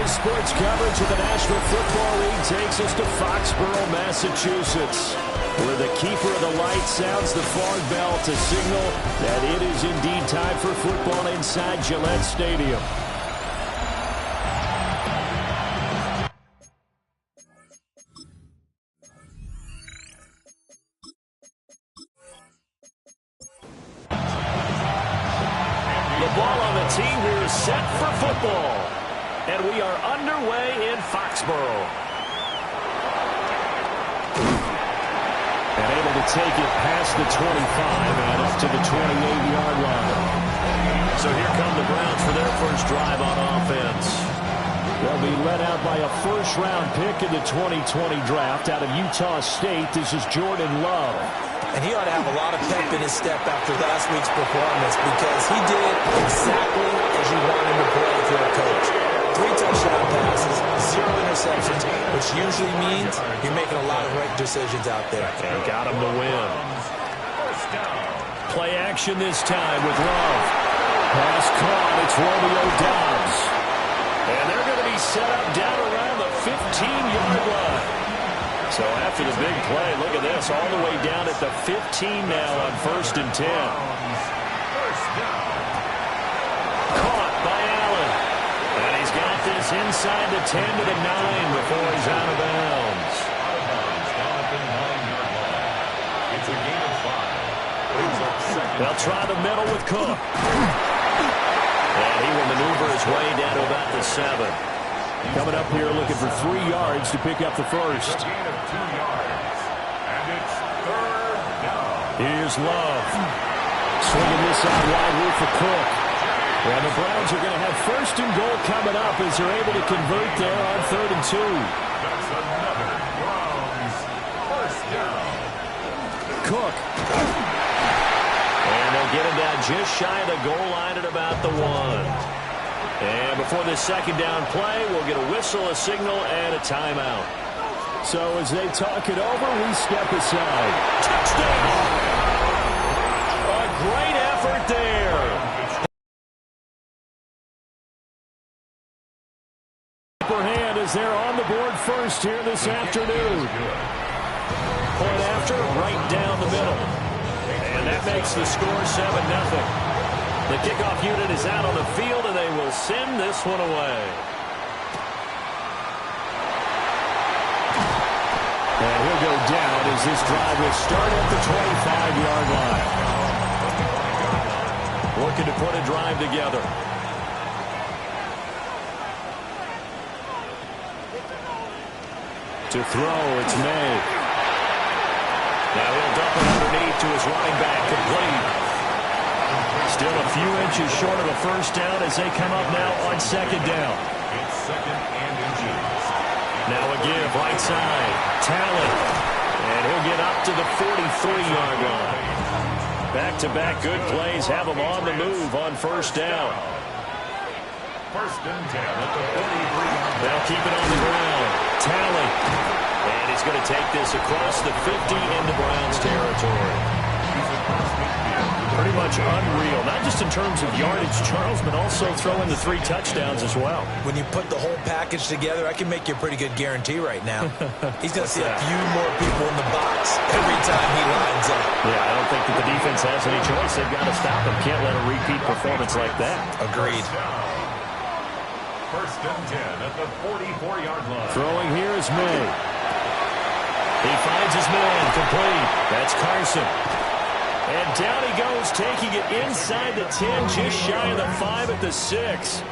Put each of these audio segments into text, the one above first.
Sports coverage of the National Football League takes us to Foxborough, Massachusetts, where the keeper of the light sounds the fog bell to signal that it is indeed time for football inside Gillette Stadium. The ball on the tee. We're set for football. And we are underway in Foxborough. And able to take it past the 25 and up to the 28-yard line. So here come the Browns for their first drive on offense. They'll be led out by a first-round pick in the 2020 draft out of Utah State. This is Jordan Love. And he ought to have a lot of pep in his step after last week's performance because he did exactly as you want him to play if you're a coach. 3 touchdown passes, 0 interceptions, which usually means you're making a lot of right decisions out there. And got him to win. Play action this time with Love. Pass caught. It's Romeo Doubs. And they're going to be set up down around the 15-yard line. So after the big play, look at this, all the way down at the 15 now on 1st and 10. Caught by Allen. And he's got this inside the 10 to the 9 before he's out of bounds. It's a gain of 5. They'll try the middle with Cook. And he will maneuver his way down to about the 7. Coming up here looking for 3 yards to pick up the first. Here's Love. Swinging this out wide route for Cook. And the Browns are going to have 1st and goal coming up as they're able to convert there on 3rd and 2. That's another Browns first down. Cook. And they'll get him down just shy of the goal line at about the 1. And before this second down play, we'll get a whistle, a signal, and a timeout. So as they talk it over, we step aside. Touchdown! A great effort there. Upper hand as they're on the board first here this afternoon. Point after, right down the middle. And that makes the score 7-0. The kickoff unit is out on the field, and they will send this one away. And he'll go down as this drive will start at the 25-yard line. Looking to put a drive together. To throw, it's May. Now he'll dump it underneath to his running back, complete. Still a few inches short of a first down as they come up now on 2nd down. It's 2nd and inches. Now a give, right side. Talent. And he'll get up to the 43-yard line. Back-to-back good plays have him on the move on 1st down. 1st and 10 at the 43-yard. They'll keep it on the ground. Talent. And he's going to take this across the 50 into Browns territory. Pretty much unreal, not just in terms of yardage, Charles, but also throwing the 3 touchdowns as well. When you put the whole package together, I can make you a pretty good guarantee right now. He's going to see a few more people in the box every time he lines up. Yeah, I don't think that the defense has any choice. They've got to stop him. Can't let a repeat performance like that. Agreed. 1st and 10 at the 44-yard line. Throwing here is May. He finds his man, complete. That's Carson. And down he goes, taking it inside the 10, just shy of the 5 at the 6.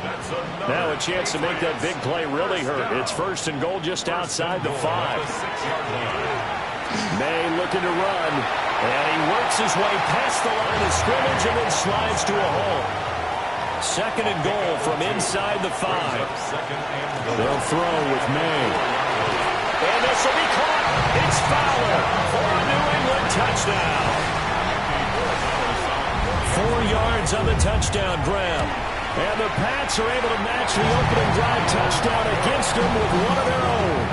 Now a chance to make that big play really hurt. It's 1st and goal just outside the 5. May looking to run. And he works his way past the line of scrimmage and then slides to a hole. 2nd and goal from inside the 5. They'll throw with May. And this will be caught. It's Fowler for a New England touchdown. 4 yards on the touchdown grab. And the Pats are able to match the opening drive touchdown against them with one of their own.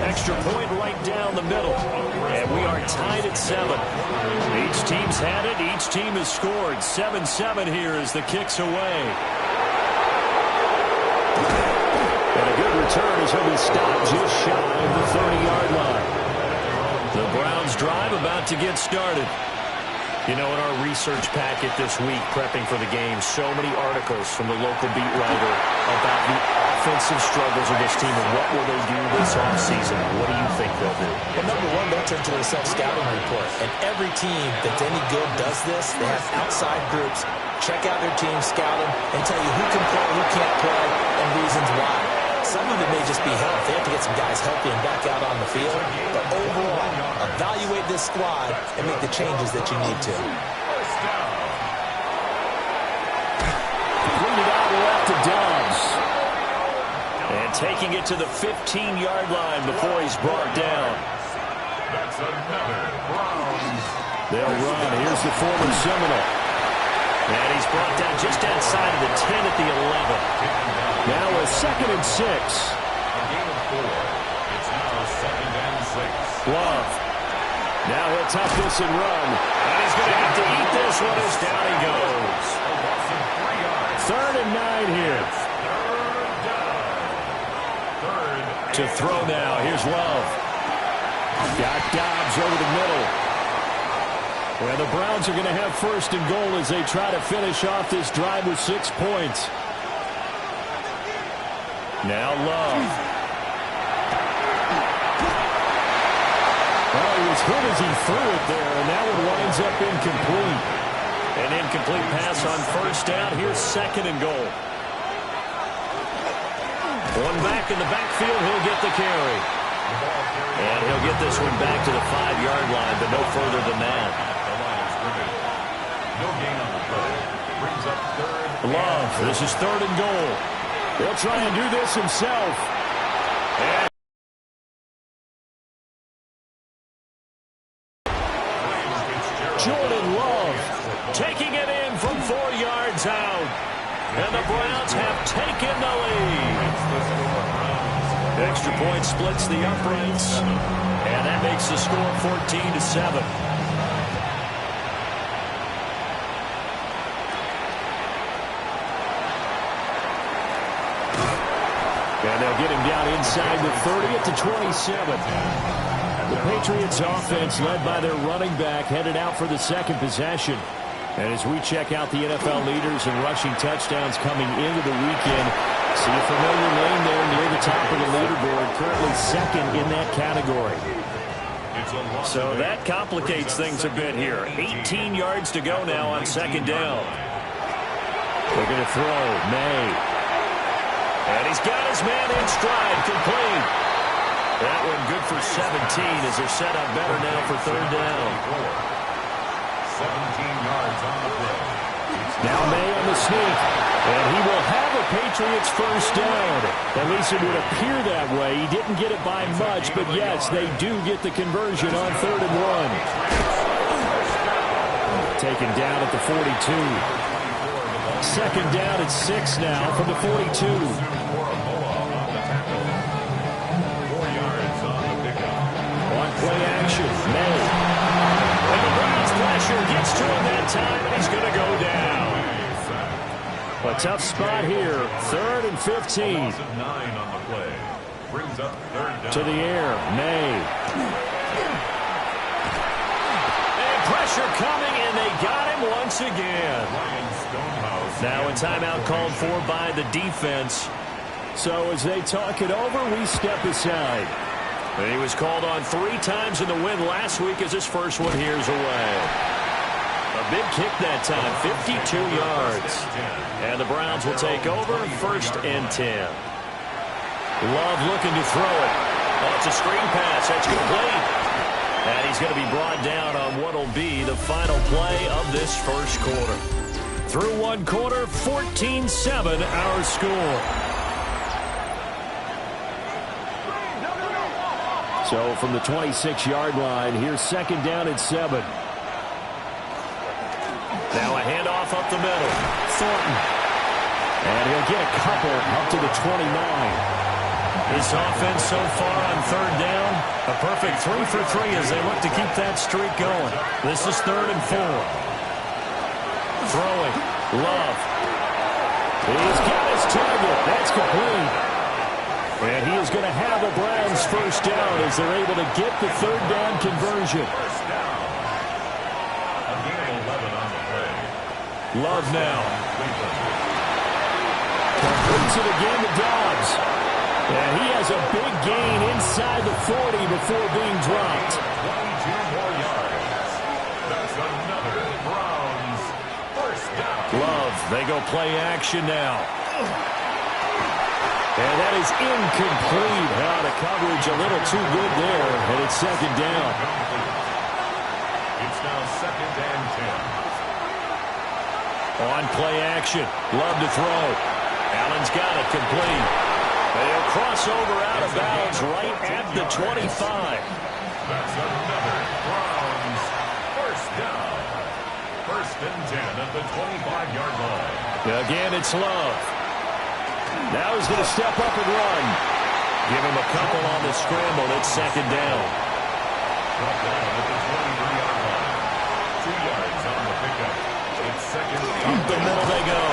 Extra point right down the middle. And we are tied at 7. Each team's had it. Each team has scored. 7-7 here as the kick's away. as he'll be stopped just shy of the 30-yard line. The Browns drive about to get started. You know, in our research packet this week, prepping for the game, so many articles from the local beat writer about the offensive struggles of this team and what will they do this offseason. What do you think they'll do? Well, number one, they'll turn to a self-scouting report. And every team that's any good does this. They have outside groups, check out their team, scout them, and tell you who can play, who can't play, and reasons why. Some of it may just be health. They have to get some guys healthy and back out on the field. But overall, evaluate this squad and make the changes that you need to. Completed out left to Dobbs. And taking it to the 15-yard line before he's brought down. That's another Browns. They'll run. Here's the former Seminole. And he's brought down just outside of the 10 at the 11. Now a 2nd and 6. A game of 4. It's now 2nd and 6. Love. Now he'll tough this and run. And he's going to have to eat this one as down he goes. 3rd and 9 here. To throw now. Here's Love. Got Dobbs over the middle. Well, the Browns are going to have 1st and goal as they try to finish off this drive with 6 points. Now Love. Well, he was hit as he threw it there, and that one winds up incomplete. An incomplete pass on 1st down. Here's 2nd and goal. One back in the backfield. He'll get the carry. And he'll get this one back to the 5-yard line, but no further than that. No gain on the play. Brings up 3rd. Love. This is 3rd and goal. He'll try and do this himself. And Jordan Love taking it in from 4 yards out. And the Browns have taken the lead. Extra point splits the uprights. And that makes the score 14-7. And they'll get him down inside the 30 at the 27. The Patriots offense led by their running back headed out for the 2nd possession. And as we check out the NFL leaders in rushing touchdowns coming into the weekend, see a familiar name there near the top of the leaderboard, currently 2nd in that category. So that complicates things a bit here. 18 yards to go now on 2nd down. They're going to throw. May. And he's got his man in stride, complete. That one good for 17 as they're set up better now for 3rd down. 17 yards on the play. Now May on the sneak. And he will have a Patriots 1st down. At least it would appear that way. He didn't get it by much, but yes, they do get the conversion on 3rd and 1. Taken down at the 42. 2nd down at 6 now from the 42. 4 yards on the pickup. On play action, May. And the Browns pressure gets to him that time, and he's going to go down. A tough spot here. 3rd and 15. 9 on the play. Brings up 3rd down. To the air, May. And pressure coming, and they got him once again. Now a timeout called for by the defense. So as they talk it over, we step aside. And he was called on 3 times in the win last week as his first one here is away. A big kick that time, 52 yards. And the Browns will take over 1st and 10. Love looking to throw it. Oh, it's a screen pass. That's complete. And he's going to be brought down on what will be the final play of this 1st quarter. Through 1 quarter, 14-7 our score. So from the 26-yard line, here's 2nd down at 7. Now a handoff up the middle. Thornton. And he'll get a couple up to the 29. This offense so far on 3rd down, a perfect 3 for 3 as they look to keep that streak going. This is 3rd and 4. Throwing. Love. He's got his target. That's complete. And he is going to have a Browns first down as they're able to get the third down conversion. First down. A gain of 11 on the play. Love now. Cleveland. Completes it again to Dobbs. And he has a big gain inside the 40 before being dropped. 22 more yards. That's another Browns first down. Love, they go play action now. And that is incomplete. The coverage a little too good there, and it's second down. It's now second and 10. On play action, Love to throw. Allen's got it complete. They'll cross over out of bounds right at the 25. That's another Browns first down. First and 10 at the 25-yard line. Again, it's Love. Now he's going to step up and run. Give him a couple on the scramble. It's second down. Brought down at the 23-yard line. 2 yards on the pickup. It's second and Up the middle they go.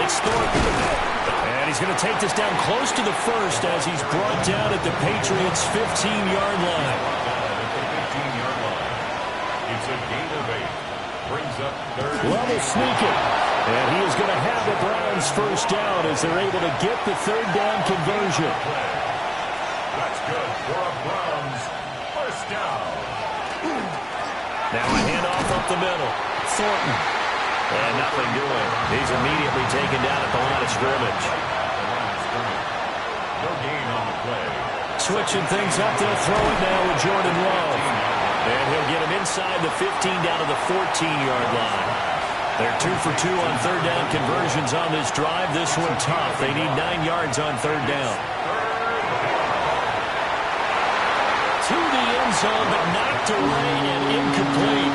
It's Thornton. And he's going to take this down close to the first as he's brought down at the Patriots' 15-yard line. Brought down at the 15-yard line. It's a gain of 8. Brings up third. Level sneaking. And he is going to have the Browns first down as they're able to get the third down conversion. That's good for a Browns first down. Now a handoff up the middle. Thornton. And nothing doing. He's immediately taken down at the line of scrimmage. No gain on the play. Switching things up, they'll throw it now with Jordan Love. And he'll get him inside the 15 down to the 14-yard line. They're 2 for 2 on third down conversions on this drive. This one tough. They need 9 yards on third down. To the end zone, but knocked away and incomplete.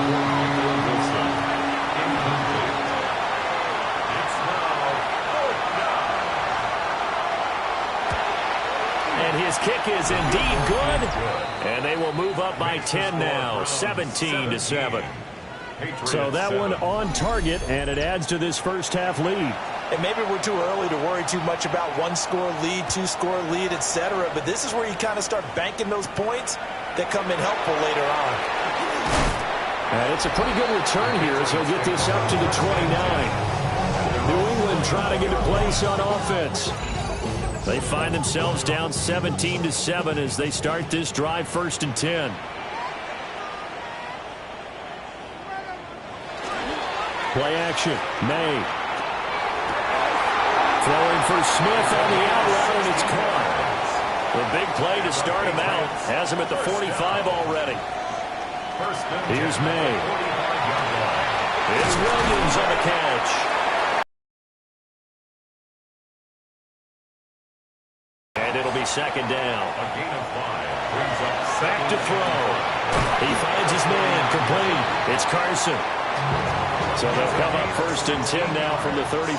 And his kick is indeed good. And they will move up by 10 now, 17-7. So that one on target, and it adds to this first half lead. And maybe we're too early to worry too much about one-score lead, two-score lead, etc. But this is where you kind of start banking those points that come in helpful later on. And it's a pretty good return here as he'll get this up to the 29. New England trying to get a place on offense. They find themselves down 17-7 as they start this drive first and 10. Play action. May. Throwing for Smith on the out route, and it's caught. The big play to start him out. Has him at the 45 already. Here's May. It's Williams on the catch. And it'll be second down. A gain of 5 brings up Back to throw. He finds his man complete. It's Carson. So they'll come up first and 10 now from the 33.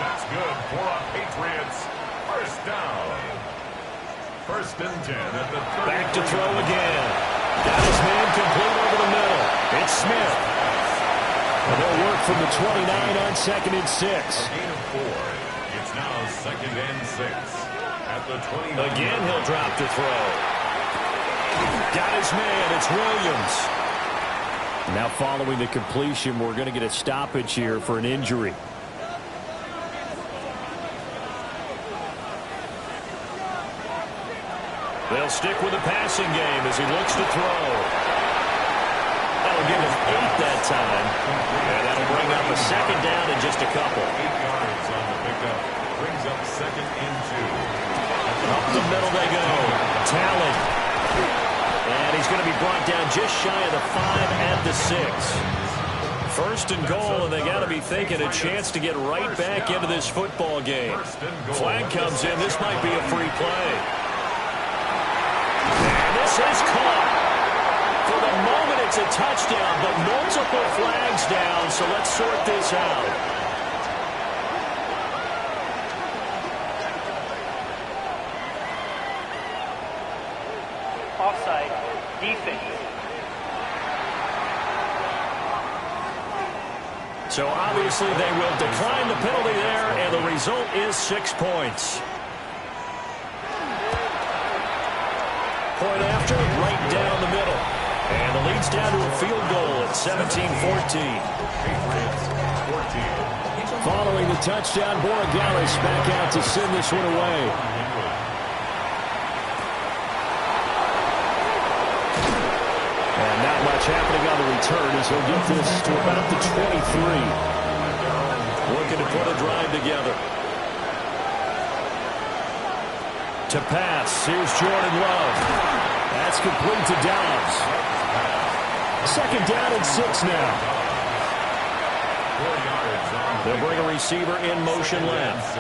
That's good for a Patriots first down. First and 10 at the 33. Back to throw again. Got his man complete over the middle. It's Smith. And they'll work from the 29 on second and 6. A gain of 4. It's now second and 6 at the 29. Again, he'll drop to throw. Got his man. It's Williams. Now following the completion, we're going to get a stoppage here for an injury. They'll stick with the passing game as he looks to throw. That'll give him 8 that time. And that'll bring up a second down in just a couple. 8 yards on the pickup. Brings up second and 2. Up the middle they go. Talent. And he's going to be brought down just shy of the 5 at the 6. First and goal, and they got to be thinking a chance to get right back into this football game. Flag comes in. This might be a free play. And this is caught. For the moment, it's a touchdown, but multiple flags down, so let's sort this out. Offside, defense. So obviously they will decline the penalty there, and the result is 6 points. down to a field goal at 17-14. Patriots 14. Following the touchdown, Borregales back out to send this one away. And not much happening on the return as he'll get this to about the 23. Looking to put a drive together. To pass, here's Jordan Love. That's complete to Dobbs. Second down and 6 now. 4 yards on They'll bring a receiver in motion left.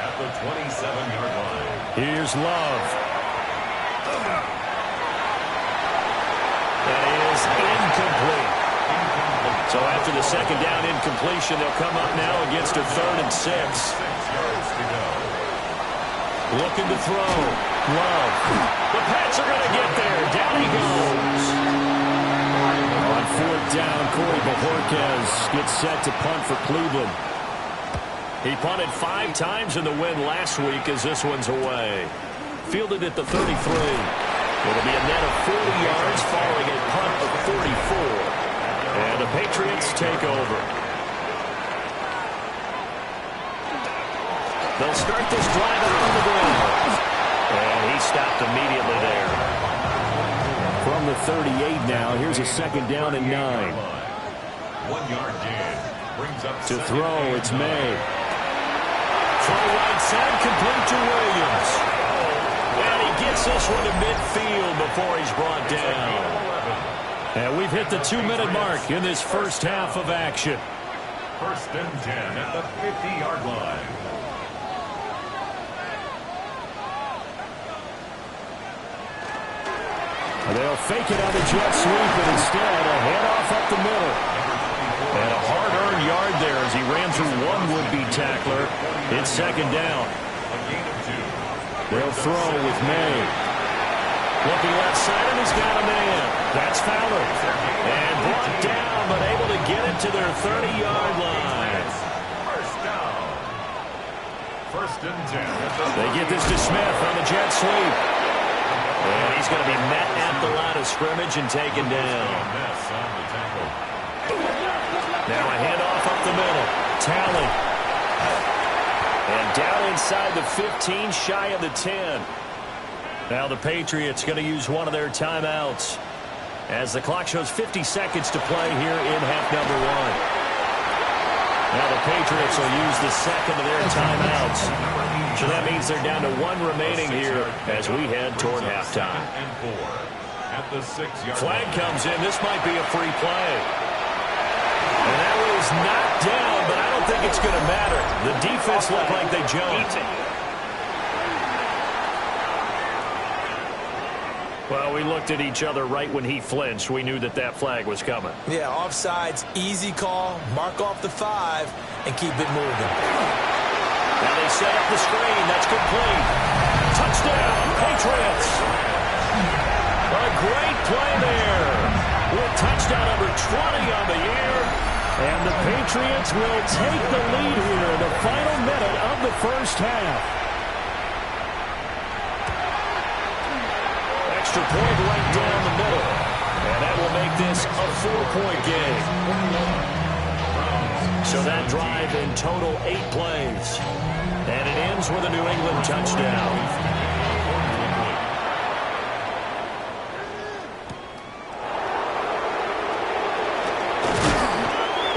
at the 27-yard line. Here's Love. That is incomplete. So after the second down incompletion, they'll come up now against a 3rd and 6. 6 yards to go. Looking to throw. Love. The Pats are going to get there. Down he goes. On 4th down, Corey Bojorquez gets set to punt for Cleveland. He punted 5 times in the win last week as this one's away. Fielded at the 33. It'll be a net of 40 yards following a punt of 44. And the Patriots take over. They'll start this drive around the ground. And he stopped immediately there. From the 38 now, here's a second down and 9. 1 yard gain. Brings up To throw, it's May. Throw right side, complete to Williams. And he gets this one to midfield before he's brought down. And we've hit the 2-minute mark in this first half of action. 1st and 10 at the 50-yard line. They'll fake it on the jet sweep, and instead a handoff up the middle. And a hard-earned yard there as he ran through one would-be tackler. It's second down. A gain of 2. They'll throw with May. Looking left side, and he's got a man. That's Fowler. And brought down, but able to get it to their 30-yard line. First down. 1st and 10. They get this to Smith on the jet sweep. And he's going to be met at the line of scrimmage and taken down. Now a handoff up the middle. Talley. And down inside the 15, shy of the 10. Now the Patriots going to use one of their timeouts as the clock shows 50 seconds to play here in half number 1. Now the Patriots will use the second of their timeouts. So that means they're down to 1 remaining here as we head toward halftime. And 4 at the 6-yard Flag line. comes in. This might be a free play. And that was knocked down, but I don't think it's going to matter. The defense looked like they jumped. Well, we looked at each other right when he flinched. We knew that that flag was coming. Yeah, offsides, easy call, mark off the 5, and keep it moving. Now they set up the screen. That's complete. Touchdown, Patriots. A great play there. With touchdown number 20 on the year. And the Patriots will take the lead here in the final minute of the first half. Extra point right down the middle. And that will make this a 4-point game. So that drive in total 8 plays. And it ends with a New England touchdown.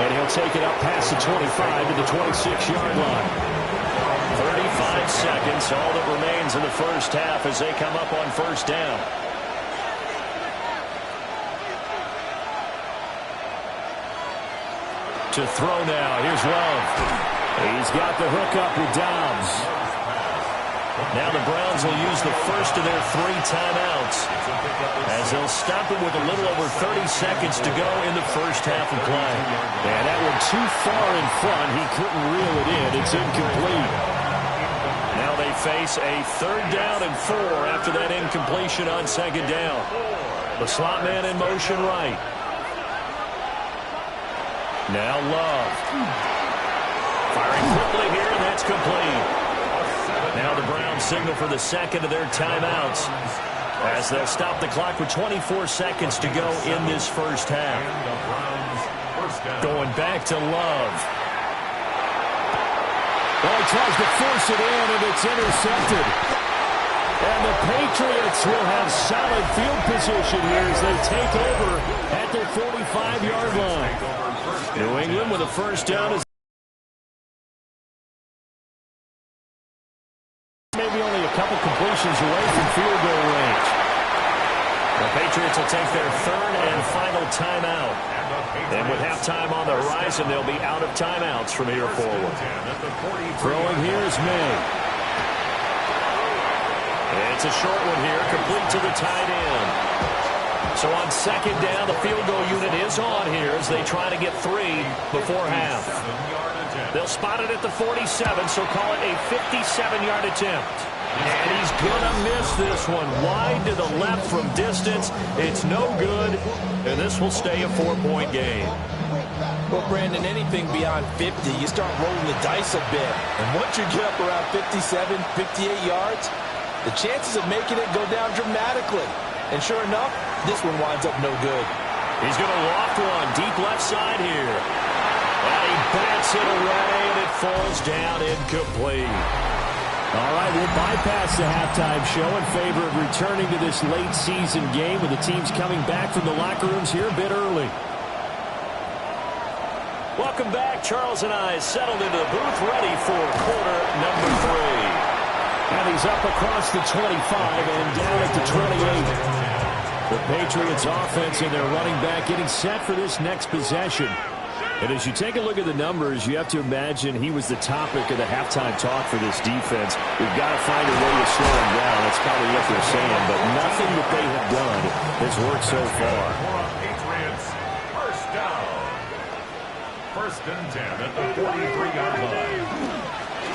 And he'll take it up past the 25 to the 26-yard line. 35 seconds, all that remains in the first half as they come up on first down. To throw now, here's Love. He's got the hook up with Dobbs. Now the Browns will use the first of their 3 timeouts as they'll stop it with a little over 30 seconds to go in the first half of play. And that one too far in front. He couldn't reel it in. It's incomplete. Now they face a 3rd down and 4 after that incompletion on second down. The slot man in motion right. Now Love. Firing quickly here, and that's complete. Now the Browns signal for the second of their timeouts as they'll stop the clock with 24 seconds to go in this first half. Going back to Love. Well, he tries to force it in, and it's intercepted. And the Patriots will have solid field position here as they take over at their 45-yard line. New England with a first down is maybe only a couple completions away from field goal range. The Patriots will take their third and final timeout. And with halftime on the horizon, they'll be out of timeouts from here forward. Throwing here is May. It's a short one here, complete to the tight end. So on second down, the field goal unit is on here as they try to get 3 before half. They'll spot it at the 47, so call it a 57-yard attempt. And he's going to miss this one. Wide to the left from distance. It's no good, and this will stay a 4-point game. Well, Brandon, anything beyond 50, you start rolling the dice a bit. And once you get up around 57, 58 yards, the chances of making it go down dramatically. And sure enough, this one winds up no good. He's going to loft one deep left side here. And he bats it away, and it falls down incomplete. All right, we'll bypass the halftime show in favor of returning to this late season game with the teams coming back from the locker rooms here a bit early. Welcome back. Charles and I settled into the booth ready for quarter number 3. And he's up across the 25 and down at the 28. The Patriots offense and their running back getting set for this next possession. And as you take a look at the numbers, you have to imagine he was the topic of the halftime talk for this defense. We've got to find a way to slow him down. That's probably what they're saying. But nothing that they have done has worked so far. Patriots, first down. First and 10 at the 43-yard line.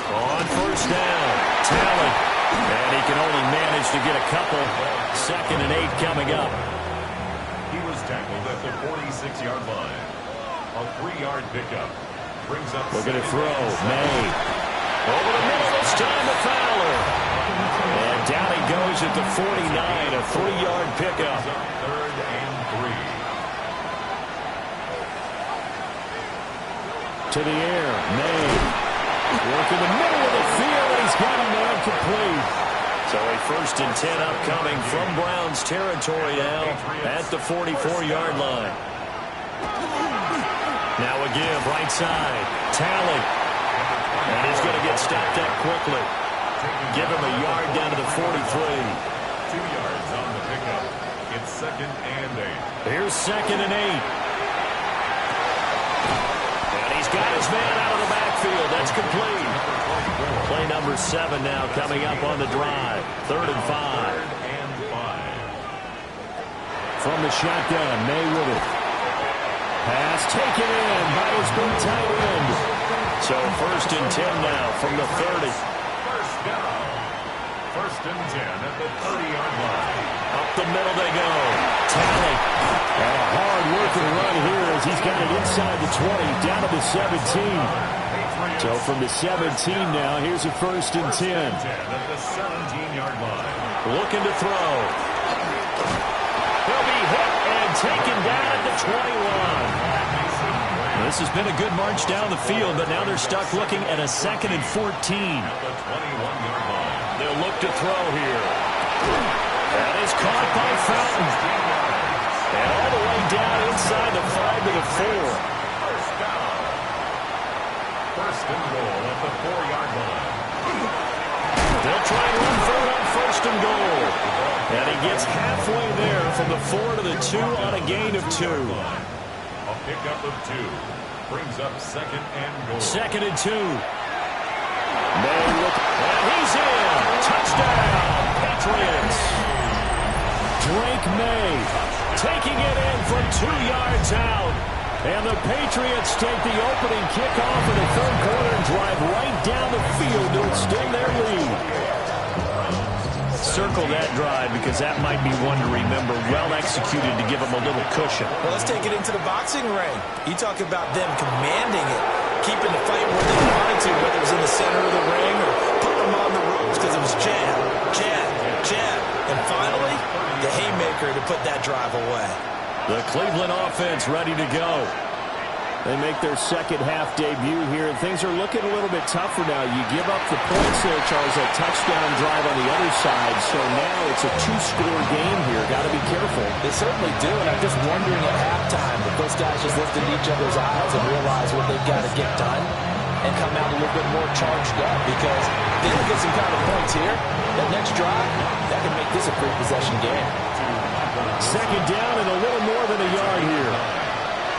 On first down, Talent. And he can only manage to get a couple. Second and 8 coming up. He was tackled at the 46-yard line. A 3-yard pickup brings up. Looking to throw. May. Over the middle this time to Fowler. And down he goes at the 49. A 3-yard pickup. Third and 3. To the air. May. Work in the middle of the field. And he's got him there complete. So a first and 10 upcoming from Browns territory now at the 44-yard line. Now a give, right side. Talley. And he's going to get stopped up quickly. Give him a yard down to the 43. 2 yards on the pickup. It's second and 8. Here's second and 8. And he's got his man out of the backfield. That's complete. Play number 7 now coming up on the drive. Third and 5. From the shotgun, May with it. Pass taken in by his big tight end. So first and 10 now from the 30. First down. First and 10 at the 30-yard line. Up the middle they go. Talley. And a hard-working run here as he's got it inside the 20, down to the 17. So from the 17 now, here's a first and 10. At the 17-yard line. Looking to throw. He'll be hit and taken down at the 21. This has been a good march down the field, but now they're stuck looking at a second and 14. At the 21-yard line. They'll look to throw here. That is caught by Fountain. And all the way down inside the 5 to the 4. First down. First and goal at the 4-yard line. They'll try and run third on first and goal. And he gets halfway there from the 4 to the 2 on a gain of 2. A pickup of 2 brings up second and goal. Second and 2. May look, and he's in. Touchdown, Patriots. Drake May taking it in from 2 yards out. And the Patriots take the opening kickoff in the third quarter and drive right down the field to extend their lead. Circle that drive because that might be one to remember. Well executed to give them a little cushion. Well, let's take it into the boxing ring. You talk about them commanding it, keeping the fight where they wanted to, whether it was in the center of the ring or putting them on the ropes because it was jab, jab, jab. And finally, the haymaker to put that drive away. The Cleveland offense ready to go. They make their second half debut here, and things are looking a little bit tougher now. You give up the points there, Charles, that touchdown drive on the other side. So now it's a two-score game here. Got to be careful. They certainly do, and I'm just wondering at halftime if those guys just looked into each other's eyes and realized what they've got to get done and come out a little bit more charged up, because they will get some kind of points here. That next drive, that can make this a three-possession game. Second down and a little more than a yard here.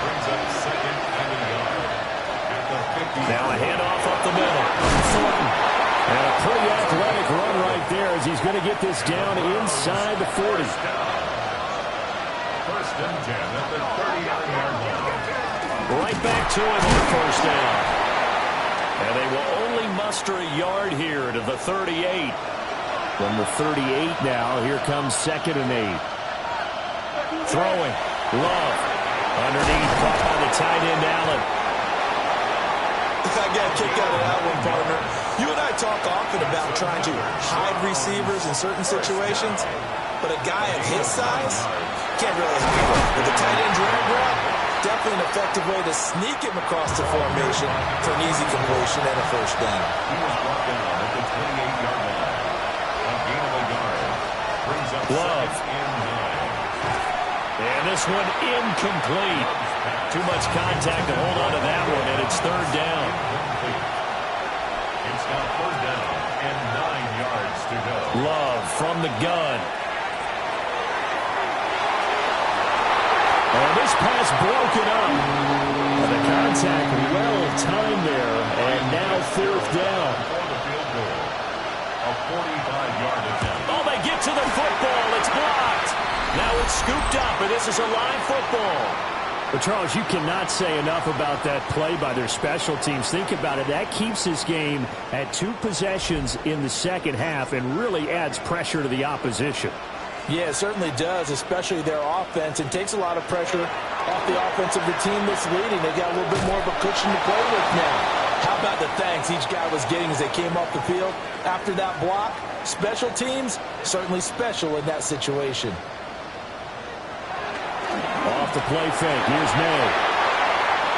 Brings up second and a yard at the 50. Now a handoff up the middle. Thornton. And a pretty athletic run right there as he's going to get this down inside the 40. First and 10 at the 39-yard line. Right back to him on the first down. And they will only muster a yard here to the 38. From the 38 now, here comes second and 8. Throwing. Love. Underneath, caught by the tight end, Allen. I got a kick out of that one, partner. You and I talk often about trying to hide receivers in certain situations, but a guy of his size can't really hide him. With the tight end drag route, definitely an effective way to sneak him across the formation for an easy completion and a first down. He was brought down at the 28-yard line. A gain of a yard. Brings up Love. second and 9. And this one incomplete. Too much contact to hold on to that one, and it's third down. It's now third down and 9 yards to go. Love from the gun. And this pass broken up. And the contact well timed there, and now fourth down. For the field goal. A 45-yard attempt. Oh, they get to the football. It's blocked. Now it's scooped up, and this is a live football. But, Charles, you cannot say enough about that play by their special teams. Think about it. That keeps this game at 2 possessions in the second half and really adds pressure to the opposition. Yeah, it certainly does, especially their offense. It takes a lot of pressure off the offense of the team that's leading. They got a little bit more of a cushion to play with now. How about the thanks each guy was getting as they came off the field after that block? Special teams, certainly special in that situation. Off the play fake. Here's May.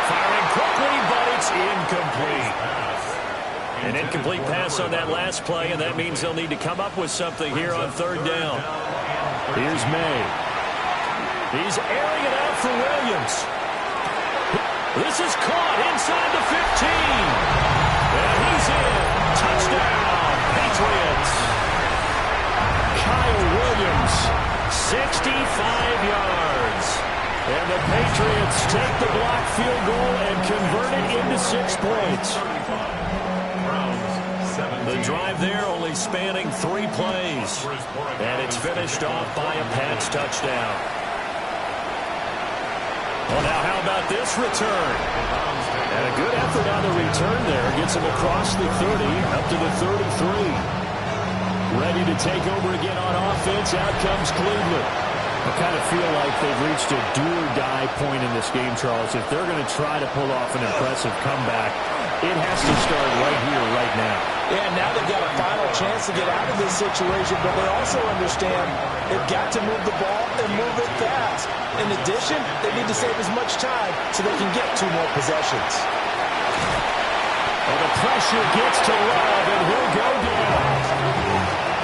Firing quickly, but it's incomplete. An incomplete pass on that last play, and that means they'll need to come up with something here on third down. Here's May. He's airing it out for Williams. This is caught inside the 15. And he's in. Touchdown, Patriots. Kyle Williams, 65 yards. And the Patriots take the block field goal and convert it into 6 points. The drive there only spanning 3 plays. And it's finished off by a Pats touchdown. Well, now how about this return? And a good effort on the return there. Gets him across the 30, up to the 33. Ready to take over again on offense. Out comes Cleveland. I kind of feel like they've reached a do-or-die point in this game, Charles. If they're going to try to pull off an impressive comeback, it has to start right here, right now. Yeah, now they've got a final chance to get out of this situation, but they also understand they've got to move the ball and move it fast. In addition, they need to save as much time so they can get 2 more possessions. And the pressure gets to Love, and he'll go down.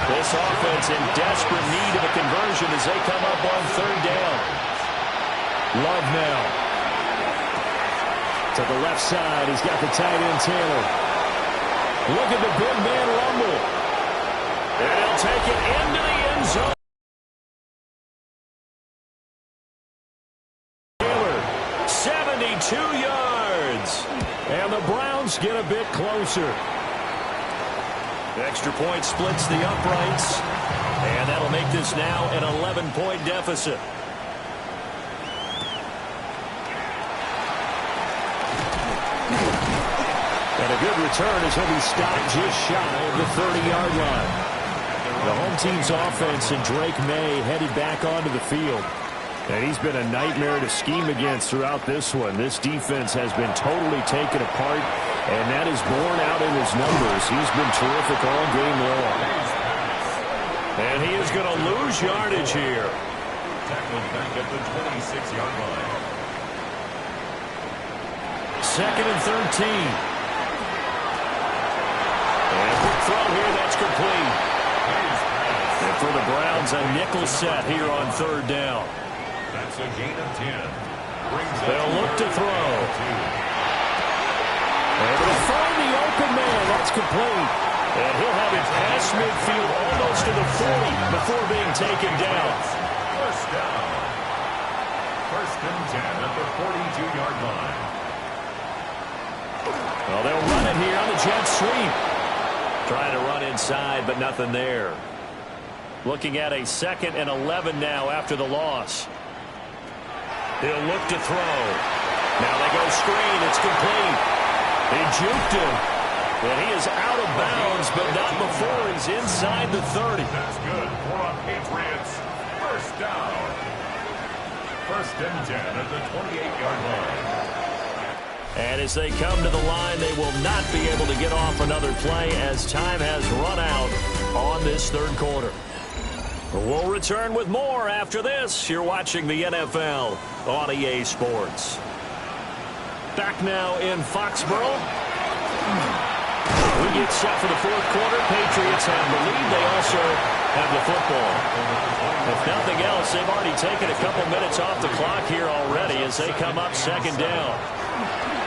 This offense in desperate need of a conversion as they come up on third down. Love now. To the left side, he's got the tight end Taylor. Look at the big man rumble. And he'll take it into the end zone. Taylor, 72 yards. And the Browns get a bit closer. Extra point splits the uprights. And that'll make this now an 11-point deficit. And a good return as he'll be stopped just shy of the 30-yard line. The home team's offense and Drake May headed back onto the field. And he's been a nightmare to scheme against throughout this one. This defense has been totally taken apart, and that is borne out in his numbers. He's been terrific all game long. And he is going to lose yardage here. Tackling back at the 26-yard line. 2nd and 13. And quick throw here, that's complete. And for the Browns, a nickel set here on 3rd down. That's a gain of 10. They'll look to throw. And they'll find the open man. That's complete. And he'll have it past midfield almost to the 40 before being taken down. First down. 1st and 10 at the 42-yard line. Well, they'll run it here on the jet sweep. Trying to run inside, but nothing there. Looking at a 2nd and 11 now after the loss. He'll look to throw. Now they go screen. It's complete. He juked him. And he is out of bounds, but not before he's inside the 30. That's good for a Patriots. First down. 1st and 10 at the 28-yard line. And as they come to the line, they will not be able to get off another play as time has run out on this 3rd quarter. We'll return with more after this. You're watching the NFL on EA Sports. Back now in Foxborough. We get set for the 4th quarter. Patriots have the lead. They also have the football. If nothing else, they've already taken a couple minutes off the clock here already as they come up 2nd down.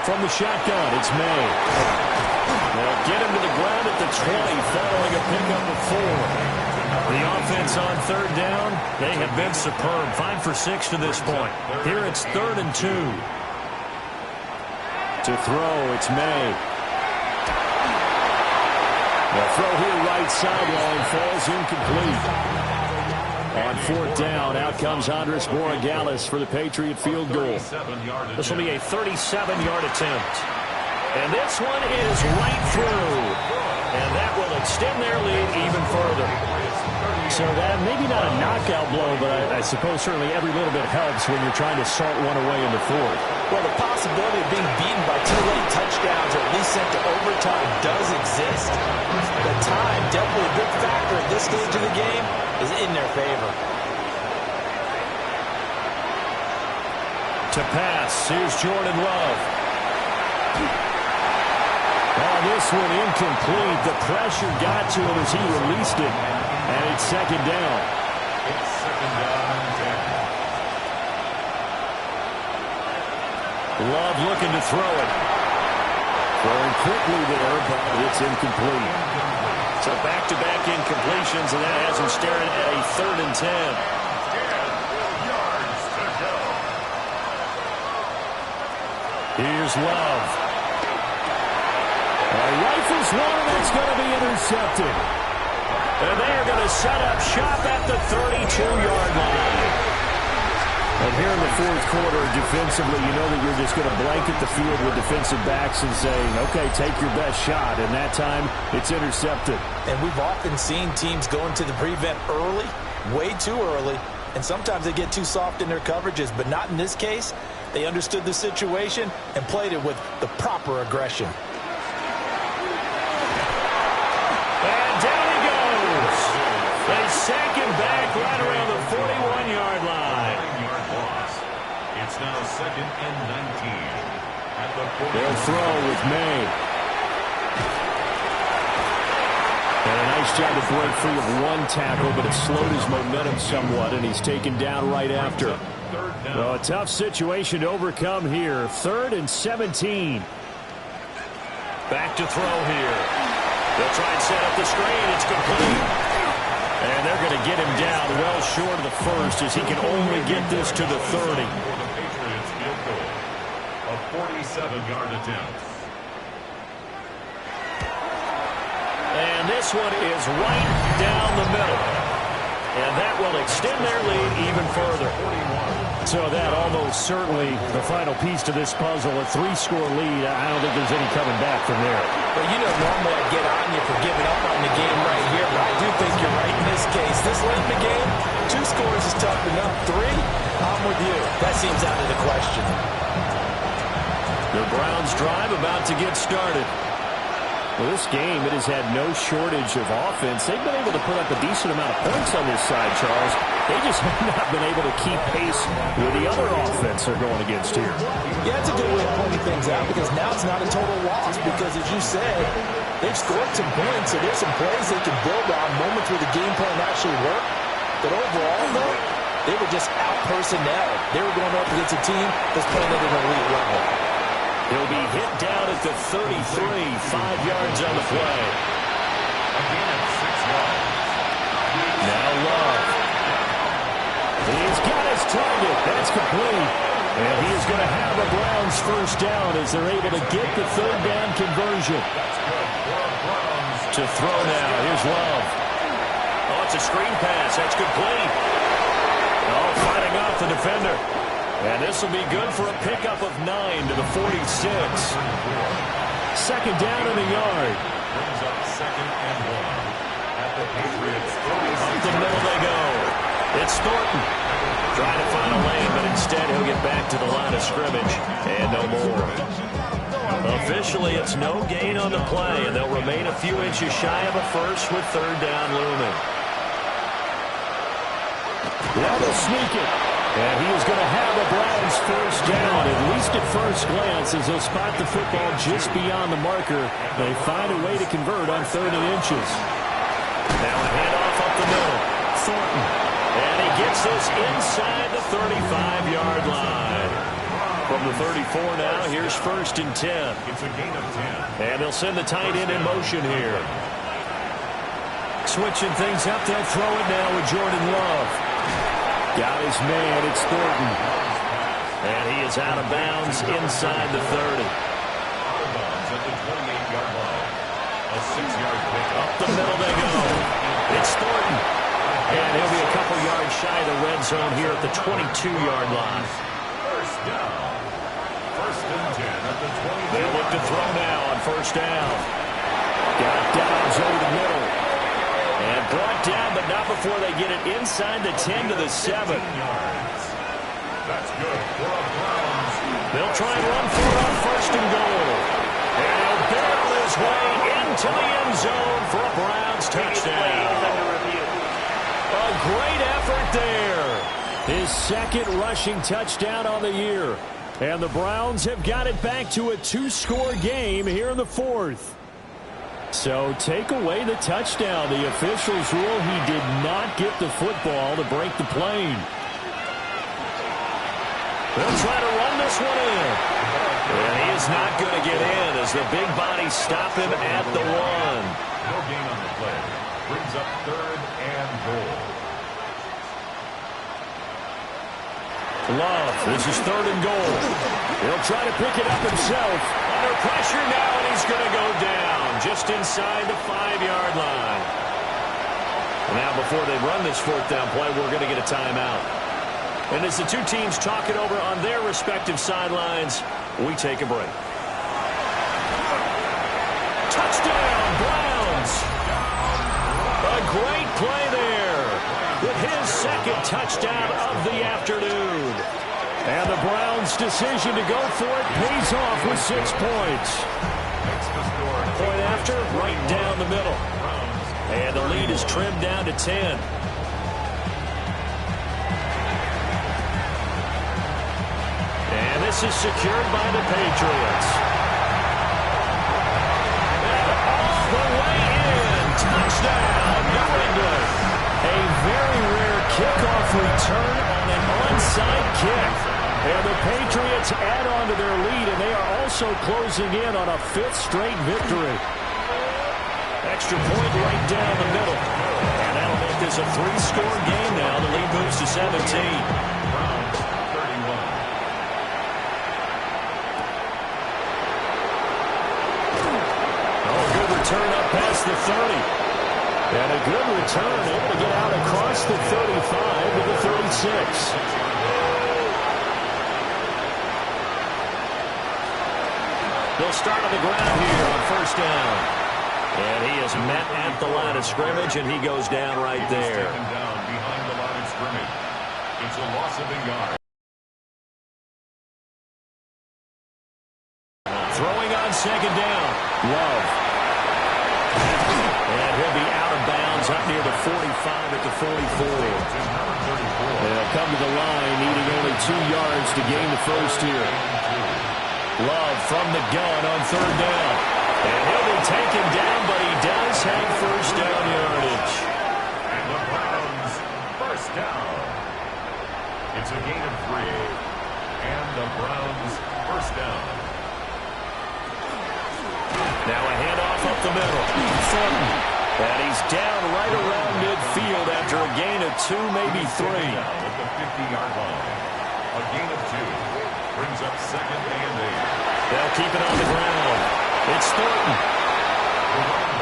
From the shotgun, it's May. They'll get him to the ground at the 20 following a pickup of 4. The offense on 3rd down, they have been superb. 5 for 6 to this point. Here it's 3rd and 2. To throw, it's May. The throw here right sideline falls incomplete. On 4th down, out comes Andres Borregales for the Patriot field goal. This will be a 37-yard attempt. And this one is right through. And that will extend their lead even further. So that maybe not a knockout blow, but I suppose certainly every little bit helps when you're trying to salt one away in the 4th. Well, the possibility of being beaten by 2 late touchdowns or at least sent to overtime does exist. The time, definitely a big factor at this stage of the game, is in their favor. To pass, here's Jordan Love. Oh, this one incomplete. The pressure got to him as he released it. And it's 2nd down. It's 2nd down and 10. Love looking to throw it. Throwing quickly there, but it's incomplete. So back-to-back incompletions, and that has him staring at a 3rd and 10. 10 yards to go. Here's Love. Rifles one, and that's going to be intercepted. And they are going to set up shop at the 32-yard line. And here in the 4th quarter, defensively, you know that you're just going to blanket the field with defensive backs and say, okay, take your best shot. And that time, it's intercepted. And we've often seen teams go into the prevent early, way too early, and sometimes they get too soft in their coverages. But not in this case. They understood the situation and played it with the proper aggression. They sack him back right around the 41-yard line. 9-yard loss. It's now 2nd and 19. At the 40. They'll throw with May. And a nice job to break free of one tackle, but it slowed his momentum somewhat, and he's taken down right after. Well, a tough situation to overcome here. 3rd and 17. Back to throw here. They'll try and set up the screen. It's complete. And they're going to get him down well short of the 1st as he can only get this to the 30. For the Patriots field goal. A 47-yard attempt. And this one is right down the middle. And that will extend their lead even further. So that almost certainly the final piece to this puzzle, a 3-score lead. I don't think there's any coming back from there. Well, you know, normally I get on you for giving up on the game right here, but I do think you're right in this case. This late in the game, 2 scores is tough enough. 3, I'm with you. That seems out of the question. The Browns drive about to get started. Well, this game, it has had no shortage of offense. They've been able to put up a decent amount of points on this side, Charles. They just have not been able to keep pace with the other offense they're going against here. Yeah, it's a good way of pointing things out because now it's not a total loss because, as you said, they've scored some points, so there's some plays they can build on, moments where the game plan actually worked. But overall, though, they were just out-personnel. They were going up against a team that's playing at an elite level. He'll be hit down at the 33, 5 yards on the play. Now Love. He's got his target. That's complete. And he is going to have a Browns first down as they're able to get the third down conversion. To throw now. Here's Love. Oh, it's a screen pass. That's complete. Oh, fighting off the defender. And this will be good for a pickup of 9 to the 46. Second down and a yard. Brings up 2nd and 1 at the Patriots. Up the middle they go. It's Thornton. Trying to find a lane, but instead he'll get back to the line of scrimmage. And no more. Officially, it's no gain on the play, and they'll remain a few inches shy of a first with third down looming. Now they'll sneak it. And he is going to have the Browns first down, at least at first glance, as they'll spot the football just beyond the marker. They find a way to convert on 3rd and inches. Now a handoff up the middle. Thornton. And he gets this inside the 35-yard line. From the 34 now, here's 1st and 10. It's a gain of 10. And they'll send the tight end in motion here. Switching things up, they'll throw it now with Jordan Love. Got his man, it's Thornton. And he is out of bounds inside the 30. Out of bounds at the 28-yard line. A 6-yard pick. Up the middle they go. It's Thornton. And he'll be a couple yards shy of the red zone here at the 22-yard line. First down. 1st and 10 at the 20. They'll look to throw now on first down. Got Downs over the middle. And brought down, but not before they get it inside the 10 to the 7. That's good for a Browns. They'll try and run for it on 1st and goal. And he'll barrel his way into the end zone for a Browns touchdown. A great effort there. His 2nd rushing touchdown on the year. And the Browns have got it back to a 2-score game here in the 4th. So take away the touchdown. The officials rule he did not get the football to break the plane. They'll try to run this one in. And he is not going to get in as the big bodies stop him at the 1. No gain on the play. Brings up 3rd and goal. Love, this is 3rd and goal. He'll try to pick it up himself. Under pressure now, and he's going to go down just inside the 5-yard line. Now, before they run this 4th down play, we're going to get a timeout. And as the two teams talk it over on their respective sidelines, we take a break. Touchdown, Browns! A great play there with his 2nd touchdown of the afternoon. And the Browns' decision to go for it pays off with 6 points. Point after, right down the middle. And the lead is trimmed down to 10. And this is secured by the Patriots. And all the way in. Touchdown, New England. A very rare kickoff return on an onside kick. And the Patriots add on to their lead, and they are also closing in on a 5th straight victory. Extra point right down the middle. And that'll make this a 3-score game now. The lead moves to 17. Browns 31. Oh, good return up past the 30. And a good return, able to get out across the 35 to the 36. They'll start on the ground here on first down. And he is met at the line of scrimmage, and he goes down right there. Taken down behind the line of scrimmage. It's a loss of a yard. Throwing on second down. Love. He's up near the 45 at the 44. They'll come to the line, needing only 2 yards to gain the first here. Love from the gun on third down. And he'll be taken down, but he does have first down yardage. And the Browns, first down. It's a gain of 3. And the Browns, first down. Now a handoff up the middle. Thornton. And he's down right around midfield after a gain of 2, maybe 3. At the 50-yard line. A gain of 2. Brings up second and 8. They'll keep it on the ground. It's Thornton.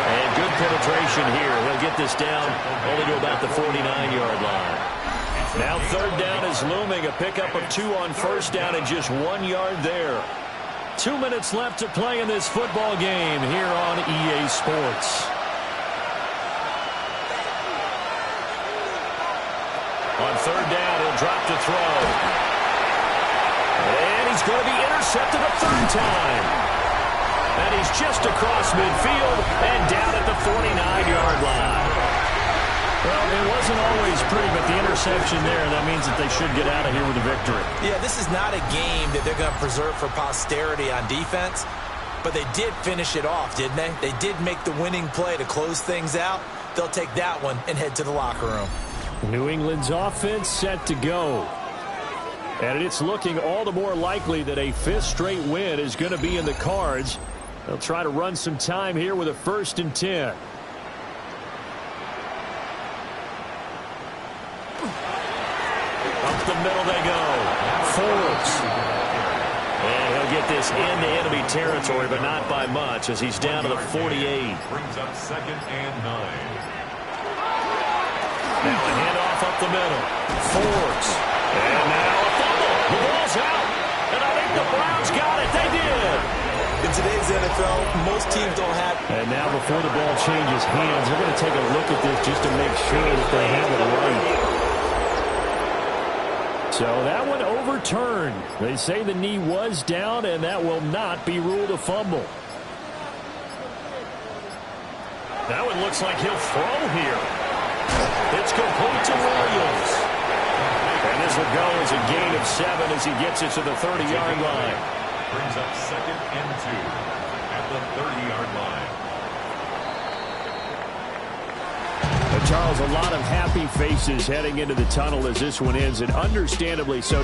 And good penetration here. He'll get this down only to about the 49-yard line. Now third down is looming. A pickup of 2 on first down and just 1 yard there. 2 minutes left to play in this football game here on EA Sports. On third down, he'll drop to throw. And he's going to be intercepted a third time. And he's just across midfield and down at the 49-yard line. Well, it wasn't always pretty, but the interception there, that means that they should get out of here with a victory. Yeah, this is not a game that they're going to preserve for posterity on defense, but they did finish it off, didn't they? They did make the winning play to close things out. They'll take that one and head to the locker room. New England's offense set to go. And it's looking all the more likely that a 5th straight win is going to be in the cards. They'll try to run some time here with a 1st and 10. Up the middle they go. Forbes. And he'll get this into enemy territory, but not by much as he's down to the 48. Brings up second and 9. Now a handoff up the middle. Forbes. And now a fumble. The ball's out. And I think the Browns got it. They did. In today's NFL, most teams don't have... And now before the ball changes hands, they're going to take a look at this just to make sure that they have it right. So that one overturned. They say the knee was down, and that will not be ruled a fumble. That one looks like he'll throw here. It's complete to Williams. And this will go as a gain of 7 as he gets it to the 30-yard line. Brings up second and 2 at the 30-yard line. Charles, a lot of happy faces heading into the tunnel as this one ends, and understandably so.